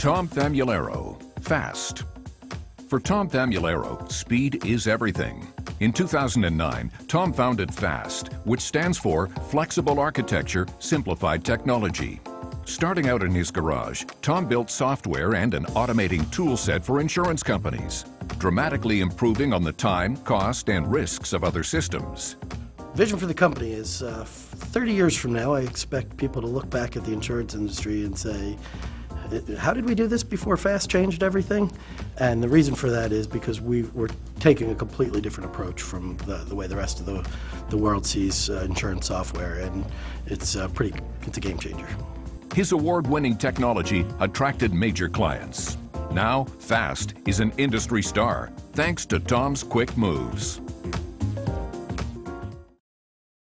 Tom Famularo, FAST. For Tom Famularo, speed is everything. In 2009, Tom founded FAST, which stands for Flexible Architecture, Simplified Technology. Starting out in his garage, Tom built software and an automating tool set for insurance companies, dramatically improving on the time, cost, and risks of other systems. Vision for the company is 30 years from now, I expect people to look back at the insurance industry and say, how did we do this before FAST changed everything? And the reason for that is because we're taking a completely different approach from the way the rest of the world sees insurance software, and it's a game changer. His award-winning technology attracted major clients. Now, FAST is an industry star, thanks to Tom's quick moves.